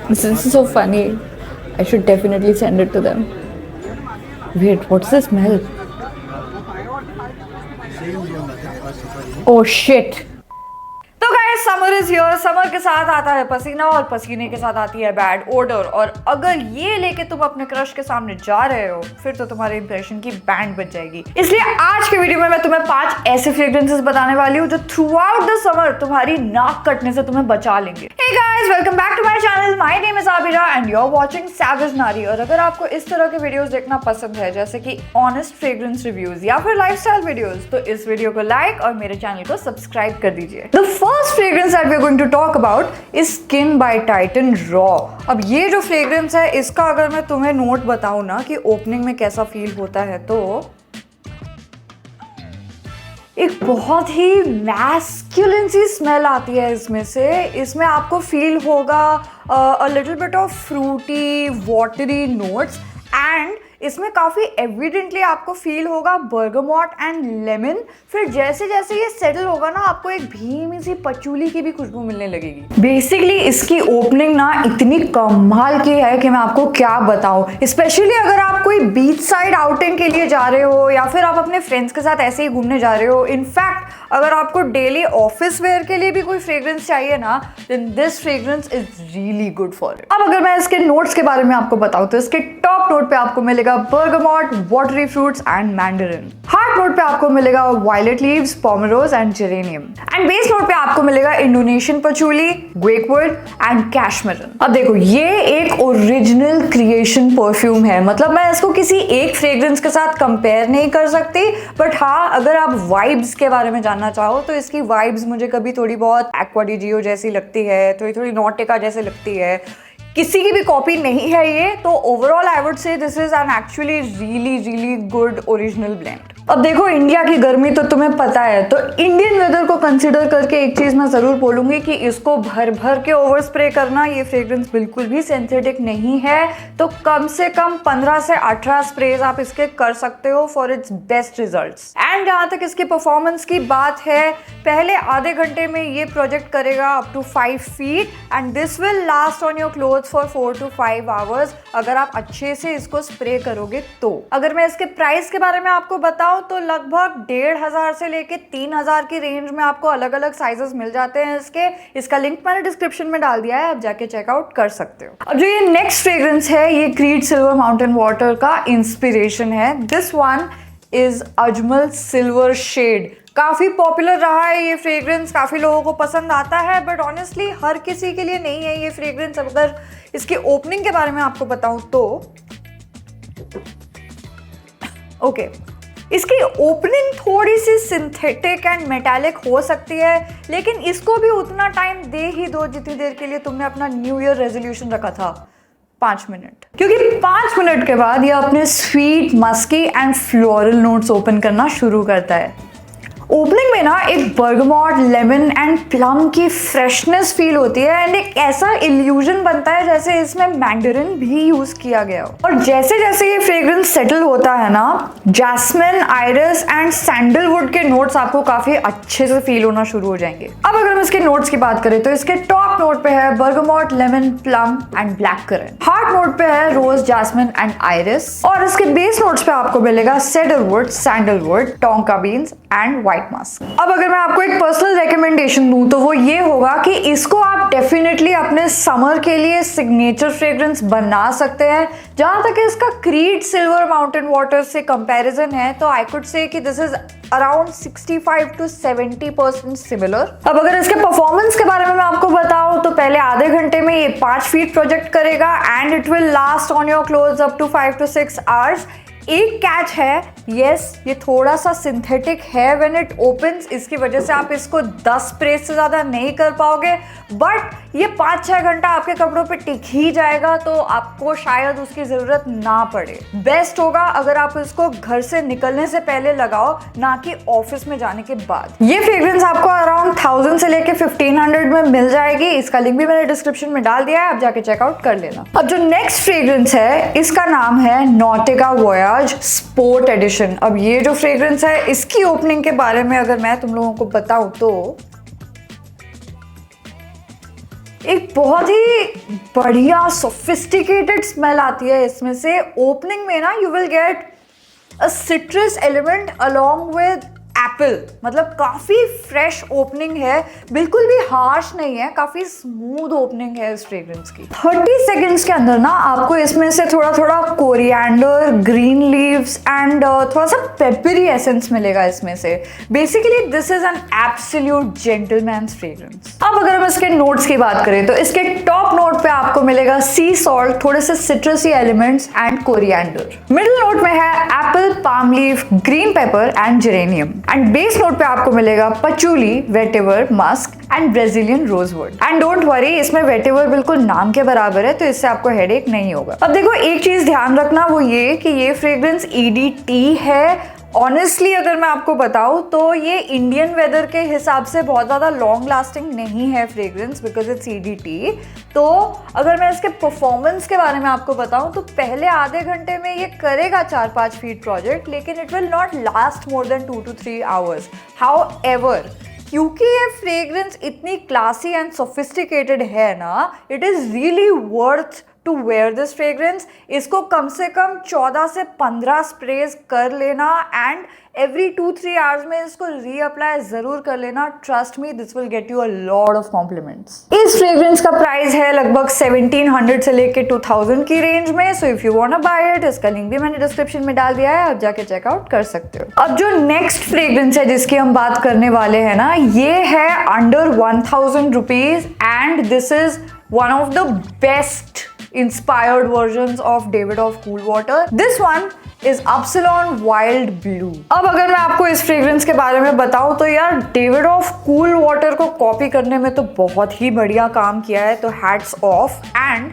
This is so funny. I should definitely send it to them. Wait, what's the smell? Oh shit. तो guys summer is here. Summer के साथ आता है पसीना और पसीने के साथ आती है बैड ओडर। और अगर ये लेके तुम अपने क्रश के सामने जा रहे हो फिर तो तुम्हारे इंप्रेशन की बैंड बच जाएगी। इसलिए आज के वीडियो में मैं तुम्हें 5 ऐसे फ्रेग्रेंसेस बताने वाली हूँ जो थ्रू आउट द समर तुम्हारी नाक कटने से तुम्हें बचा लेंगे। Hey guys, welcome back to my channel. My name is Aabira and you are watching savage Nari. और अगर आपको इस तरह के वीडियोस देखना पसंद है जैसे कि ऑनेस्ट फ्रेग्रेंस रिव्यूज या फिर लाइफस्टाइल वीडियोस, तो इस वीडियो को लाइक और मेरे चैनल को सब्सक्राइब कर दीजिए। The first fragrance that we are going to talk about is skin by Titan raw. अब ये जो फ्रेग्रेंस है इसका अगर मैं तुम्हें नोट बताऊं ना कि ओपनिंग में कैसा फील होता है, तो एक बहुत ही मैस्कुलिन सी स्मेल आती है इसमें से। इसमें आपको फील होगा a little bit of fruity watery notes and इसमें काफ़ी एविडेंटली आपको फील होगा बर्गमॉट एंड लेमन। फिर जैसे जैसे ये सेटल होगा ना आपको एक धीमी सी पचूली की भी खुशबू मिलने लगेगी। बेसिकली इसकी ओपनिंग ना इतनी कमाल की है कि मैं आपको क्या बताऊं। स्पेशली अगर आप कोई बीच साइड आउटिंग के लिए जा रहे हो या फिर आप अपने फ्रेंड्स के साथ ऐसे ही घूमने जा रहे हो। इनफैक्ट अगर आपको डेली ऑफिस वेयर के लिए भी कोई फ्रेग्रेंस चाहिए ना, then this fragrance is really good for it. अब अगर मैं इसके नोट्स के बारे में आपको बताऊं तो इसके टॉप नोट पे आपको मिलेगा bergamot, watery fruits and mandarin। Heart note पे आपको मिलेगा violet leaves, pomarose and geranium. And base note पे आपको मिलेगा इंडोनेशियन पचूली, ग्वेकवुड एंड कैशमेरन। अब देखो ये एक ओरिजिनल क्रिएशन परफ्यूम है, मतलब मैं इसको किसी एक फ्रेग्रेंस के साथ कंपेयर नहीं कर सकती। बट हाँ, अगर आप वाइब्स के बारे में जानना चाहो तो इसकी वाइब्स मुझे कभी थोड़ी बहुत एक्वा डी जियो जैसी लगती है, थोड़ी थोड़ी नॉटिका जैसे लगती है। किसी की भी कॉपी नहीं है ये, तो overall I would say this is N actually really good original blend. अब देखो इंडिया की गर्मी तो तुम्हें पता है, तो इंडियन वेदर को कंसीडर करके एक चीज मैं जरूर बोलूंगी कि इसको भर भर के ओवर स्प्रे करना, ये फ्रेग्रेंस बिल्कुल भी सिंथेटिक नहीं है। तो कम से कम 15 से 18 स्प्रेज आप इसके कर सकते हो for its best results. And जहां तक इसकी परफॉर्मेंस की बात है, पहले आधे घंटे में ये प्रोजेक्ट करेगा up to 5 feet and this will last on your clothes for 4 to 5 hours अगर आप अच्छे से इसको स्प्रे करोगे तो। अगर मैं इसके प्राइस के बारे में आपको बताऊं तो लगभग 1500 से लेके 3000 की रेंज में आपको अलग अलग साइजेस मिल जाते हैं इसके। इसका लिंक मैंने डिस्क्रिप्शन में डाल दिया है, आप जाके चेकआउट कर सकते हो। अब जो ये नेक्स्ट फ्रेग्रेंस है ये क्रीड सिल्वर माउंटेन वाटर का इंस्पिरेशन है। This one is Ajmal silver shade. काफ़ी पॉपुलर रहा है ये फ्रेग्रेंस, काफ़ी लोगों को पसंद आता है, बट ऑनेस्टली हर किसी के लिए नहीं है ये फ्रेग्रेंस। अगर इसकी ओपनिंग के बारे में आपको बताऊं तो ओके, इसकी ओपनिंग थोड़ी सी सिंथेटिक एंड मेटालिक हो सकती है, लेकिन इसको भी उतना टाइम दे ही दो जितनी देर के लिए तुमने अपना न्यू ईयर रेजोल्यूशन रखा था, 5 मिनट। क्योंकि 5 मिनट के बाद ये अपने sweet musky and floral notes open करना शुरू करता है। ओपनिंग में ना एक बर्गमॉट, लेमन एंड प्लम की फ्रेशनेस फील होती है एंड एक ऐसा इल्यूजन बनता है जैसे इसमें मैंडरिन भी यूज किया गया हो। और जैसे जैसे ये फ्रेग्रेंस सेटल होता है ना, जैस्मिन, आइरिस एंड सैंडलवुड के नोट्स आपको काफी अच्छे से फील होना शुरू हो जाएंगे। अब अगर हम इसके नोट्स की बात करें तो इसके टॉप नोट पे है bergamot, lemon, plum and black current. Heart note पे है रोज, जैस्मिन एंड आइरिस। और इसके बेस नोट्स पे आपको मिलेगा cedarwood, sandalwood, tonka beans and white musk. अब अगर मैं आपको एक पर्सनल रिकमेंडेशन दूं तो वो ये होगा कि इसको आप डेफिनेटली अपने समर के लिए सिग्नेचर फ्रेग्रेंस बना सकते हैं। जहां तक इसका क्रीड सिल्वर माउंटेन वाटर से कंपैरिजन है तो आई कुड से कि this is around 65 to 70% similar. अब अगर इसके परफॉर्मेंस के बारे में मैं आपको बताऊं तो पहले आधे घंटे में ये 5 फीट प्रोजेक्ट करेगा and it will last on your clothes up to 5 to 6 hours. एक कैच है, यस ये थोड़ा सा सिंथेटिक है व्हेन इट ओपन्स, इसकी वजह से आप इसको 10 स्प्रे से ज़्यादा नहीं कर पाओगे, बट ये 5-6 घंटा आपके कपड़ों पे टिक ही जाएगा तो आपको शायद उसकी ज़रूरत ना पड़े। बेस्ट होगा अगर आप इसको घर से निकलने से पहले लगाओ, ना कि ऑफिस में जाने के बाद। ये फ्रेग्रेंस आपको अराउंड 1000 से लेके 1500 में मिल जाएगी, इसका लिंक भी मैंने डिस्क्रिप्शन में डाल दिया है, आप जाके चेकआउट कर लेना। अब जो नेक्स्ट फ्रेग्रेंस है इसका नाम है नॉटिका वोयाज स्पोर्ट एडिशन। अब ये जो फ्रेग्रेंस है इसकी ओपनिंग के बारे में अगर मैं तुम लोगों को बताऊं तो एक बहुत ही बढ़िया सोफिस्टिकेटेड स्मेल आती है इसमें से। ओपनिंग में ना you will get a citrus element along with Apple, मतलब काफ़ी फ्रेश ओपनिंग है, बिल्कुल भी हार्श नहीं है, काफ़ी स्मूथ ओपनिंग है इस फ्रेग्रेंस की। 30 सेकेंड्स के अंदर ना आपको इसमें से थोड़ा थोड़ा कोरिएंडर, ग्रीन लीव्स एंड थोड़ा सा पेपरी एसेंस मिलेगा इसमें से। Basically this is an absolute gentleman's fragrance. अब अगर हम इसके नोट्स की बात करें तो इसके टॉप नोट पे आपको मिलेगा सी सॉल्ट, थोड़े से सिट्रसी elements and coriander. Middle note में है Apple, palm leaf, green pepper and geranium. And base note पे आपको मिलेगा पचूली, vetiver, Musk and Brazilian rosewood. And don't worry, इसमें वेटिवर बिल्कुल नाम के बराबर है, तो इससे आपको हेडेक नहीं होगा। अब देखो, एक चीज ध्यान रखना, वो ये कि ये फ्रेग्रेंस EDT है। ऑनेस्टली अगर मैं आपको बताऊं तो ये इंडियन वेदर के हिसाब से बहुत ज़्यादा लॉन्ग लास्टिंग नहीं है फ्रेग्रेंस, बिकॉज इट्स EDT। तो अगर मैं इसके परफॉर्मेंस के बारे में आपको बताऊं तो पहले आधे घंटे में ये करेगा 4-5 फीट प्रोजेक्ट, लेकिन it will not last more than 2 to 3 hours। However, क्योंकि ये फ्रेग्रेंस इतनी क्लासी एंड सोफिस्टिकेटेड है ना, it is really worth to wear this fragrance. इसको कम से कम 14 से 15 स्प्रेज कर लेना एंड एवरी 2-3 आवर्स में इसको रीअप्लाई जरूर कर लेना। Trust me, this will get you a lot of compliments. इस फ्रेग्रेंस का प्राइस है लगभग 1700 से लेके 2000 की रेंज में। So if you want to buy it, इसका लिंक भी मैंने डिस्क्रिप्शन में डाल दिया है, आप जाके चेकआउट कर सकते हो। अब जो नेक्स्ट फ्रेग्रेंस है जिसकी हम बात करने वाले हैं ना, ये है under 1000 rupees and this is one of the best inspired versions of David of Cool Water. This one is Absalon Wild Blue. अब अगर मैं आपको इस फ्रेग्रेंस के बारे में बताऊं तो यार, David of Cool Water को कॉपी करने में तो बहुत ही बढ़िया काम किया है, तो हैट्स ऑफ। एंड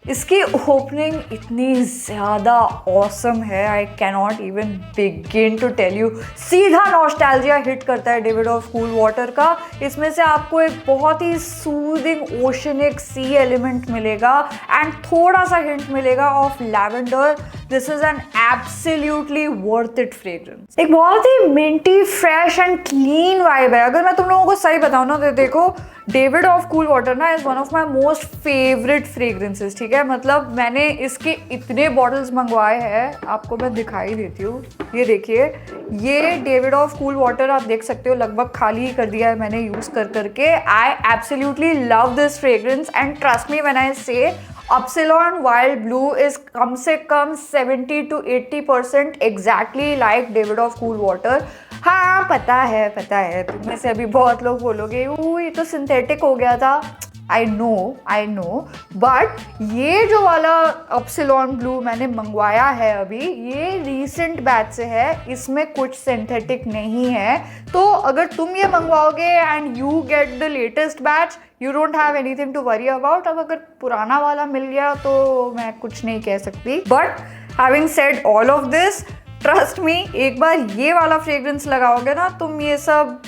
इसकी ओपनिंग इतनी ज़्यादा ऑसम है, I can not even begin to tell you. सीधा नॉस्टैल्जिया हिट करता है डेविड ऑफ कूल वाटर का। इसमें से आपको एक बहुत ही सूदिंग ओशनिक सी एलिमेंट मिलेगा एंड थोड़ा सा हिंट मिलेगा of lavender. This is an absolutely worth it fragrance. एक बहुत ही minty, fresh and clean vibe है। अगर मैं तुम लोगों को सही बताऊँ ना तो देखो, डेविड ऑफ कूल वाटर ना is one of my most favourite fragrances, ठीक है। मतलब मैंने इसके इतने बॉटल्स मंगवाए हैं, आपको मैं दिखाई देती हूँ। ये देखिए, ये डेविड ऑफ कूल वाटर आप देख सकते हो, लगभग खाली ही कर दिया है मैंने यूज कर करके। I absolutely love this fragrance and trust me when I से Absalon Wild Blue is कम से कम 70 to 80% exactly like David of Cool Water। हाँ, पता है तुम में से अभी बहुत लोग बोलोगे ये तो सिंथेटिक हो गया था। आई नो, बट ये जो वाला Absalon Blue मैंने मंगवाया है अभी, ये रीसेंट बैच से है, इसमें कुछ सिंथेटिक नहीं है। तो अगर तुम ये मंगवाओगे and you get the latest batch, you don't have anything to worry about. अब अगर पुराना वाला मिल गया तो मैं कुछ नहीं कह सकती। But having said all of this, trust me, एक बार ये वाला फ्रेग्रेंस लगाओगे ना, तुम ये सब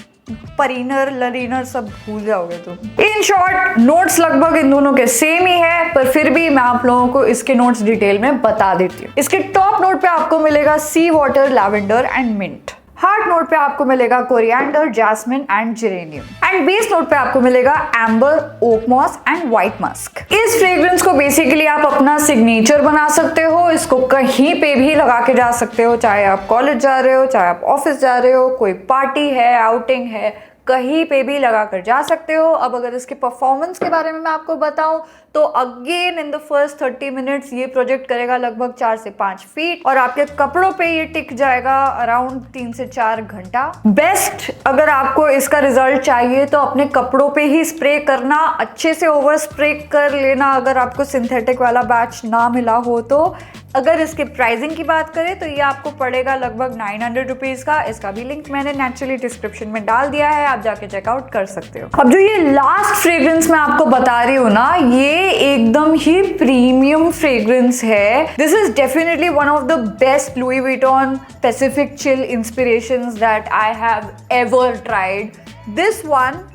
परिनर लरीनर सब भूल जाओगे तुम। इन शॉर्ट, नोट्स लगभग इन दोनों के सेम ही है, पर फिर भी मैं आप लोगों को इसके नोट्स डिटेल में बता देती हूँ। इसके टॉप नोट पे आपको मिलेगा sea water, lavender and mint. Heart note पे आपको मिलेगा coriander, jasmine and geranium. And base note पे आपको मिलेगा amber, oak moss and white musk. इस फ्रेग्रेंस को बेसिकली आप अपना सिग्नेचर बना सकते हो, इसको कहीं पे भी लगा के जा सकते हो, चाहे आप कॉलेज जा रहे हो, चाहे आप ऑफिस जा रहे हो, कोई पार्टी है, आउटिंग है, कहीं पे भी लगा कर जा सकते हो। अब अगर इसके परफॉर्मेंस के बारे में मैं आपको बताऊं तो again in the first 30 minutes ये प्रोजेक्ट करेगा लगभग 4 से 5 फीट और आपके कपड़ों पे ये टिक जाएगा अराउंड 3 से 4 घंटा। बेस्ट अगर आपको इसका रिजल्ट चाहिए तो अपने कपड़ों पे ही स्प्रे करना, अच्छे से ओवर स्प्रे कर लेना अगर आपको सिंथेटिक वाला बैच ना मिला हो तो। अगर इसके प्राइसिंग की बात करें तो ये आपको पड़ेगा लगभग 900 रुपीज़ का। इसका भी लिंक मैंने नेचुरली डिस्क्रिप्शन में डाल दिया है, आप जाके चेकआउट कर सकते हो। अब जो ये लास्ट फ्रेग्रेंस मैं आपको बता रही हूँ ना, ये एकदम ही प्रीमियम फ्रेग्रेंस है। This is definitely one of the best Louis Vuitton Pacific Chill inspirations that I have ever tried. This one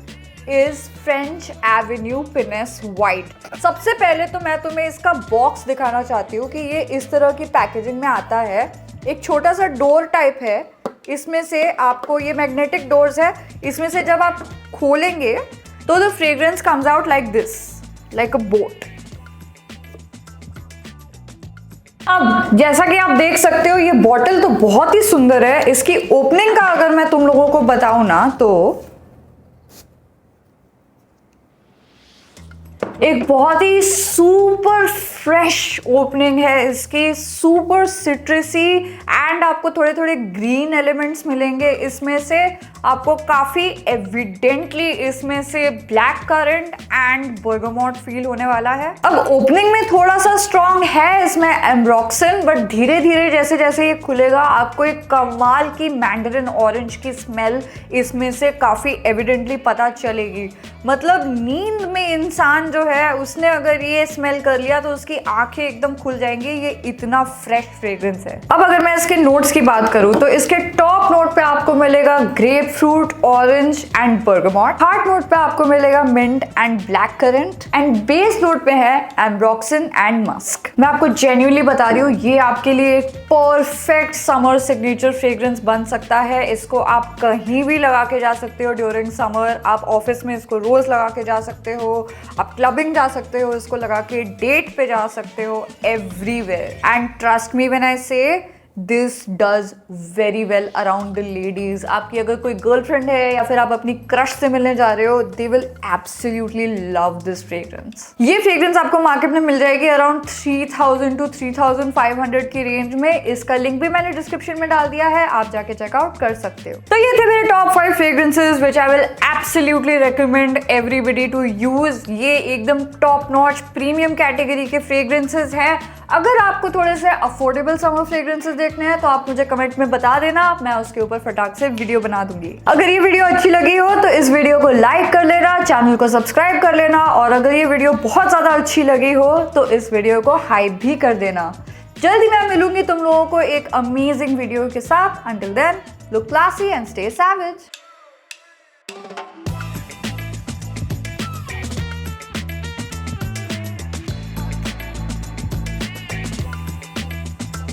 is French Avenue finesse white. सबसे पहले तो मैं तुम्हें इसका बॉक्स दिखाना चाहती हूँ कि ये इस तरह की पैकेजिंग में आता है। एक छोटा सा डोर टाइप है, इसमें से आपको, ये मैग्नेटिक डोर्स है, इसमें से जब आप खोलेंगे तो the fragrance comes out like this, like a boat. अब जैसा कि आप देख सकते हो ये बॉटल तो बहुत ही सुंदर है। इसकी ओपनिंग का अगर मैं तुम लोगों को बताऊं ना तो एक बहुत ही सुपर फ्रेश ओपनिंग है इसकी, सुपर सिट्रसी एंड आपको थोड़े थोड़े ग्रीन एलिमेंट्स मिलेंगे इसमें से। आपको काफी एविडेंटली इसमें से black currant and bergamot feel होने वाला है। अब ओपनिंग में थोड़ा सा स्ट्रॉन्ग है इसमें एम्ब्रोक्सन, बट धीरे धीरे जैसे जैसे ये खुलेगा आपको एक कमाल की मैंडरिन ऑरेंज की स्मेल इसमें से काफी एविडेंटली पता चलेगी। मतलब नींद में इंसान जो है उसने अगर ये स्मेल कर लिया तो उसकी आंखें एकदम खुल जाएंगी, ये इतना फ्रेश फ्रेग्रेंस है। अब अगर मैं इसके नोट्स की बात करूं तो इसके टॉप नोट पे आपको मिलेगा grapefruit, orange and bergamot. Heart note पे आपको मिलेगा mint and black currant and base note पे है एम्ब्रोक्सन एंड मस्क। मैं आपको जेन्युइनली बता रही हूँ ये आपके लिए एक परफेक्ट समर सिग्नेचर फ्रेग्रेंस बन सकता है। इसको आप कहीं भी लगा के जा सकते हो ड्यूरिंग समर। आप ऑफिस में इसको रोज लगा के जा सकते हो, आप क्लबिंग जा सकते हो इसको लगा के, डेट पे जा सकते हो, everywhere. And trust me when I say this does very well around the ladies. आपकी अगर कोई गर्लफ्रेंड है या फिर आप अपनी क्रश से मिलने जा रहे हो, they will absolutely love this fragrance. ये फ्रेग्रेंस आपको मार्केट में मिल जाएगी अराउंड 3000 to 3500 की रेंज में। इसका लिंक भी मैंने डिस्क्रिप्शन में डाल दिया है, आप जाके चेकआउट कर सकते हो। तो ये थे मेरे top 5 fragrances which I will absolutely recommend everybody to use. ये एकदम टॉप नॉच प्रीमियम कैटेगरी के फ्रेग्रेंसेज हैं। अगर आपको थोड़े से अफोर्डेबल समर फ्रेग्रेंसेज देखने हैं तो आप मुझे कमेंट में बता देना, मैं उसके ऊपर फटाक से वीडियो बना दूंगी। अगर ये वीडियो अच्छी लगी हो तो इस वीडियो को लाइक कर लेना, चैनल को सब्सक्राइब कर लेना, और अगर ये वीडियो बहुत ज्यादा अच्छी लगी हो तो इस वीडियो को हाइप भी कर देना। जल्दी मैं मिलूंगी तुम लोगों को एक अमेजिंग वीडियो के साथ। Until then, look classy and stay savage.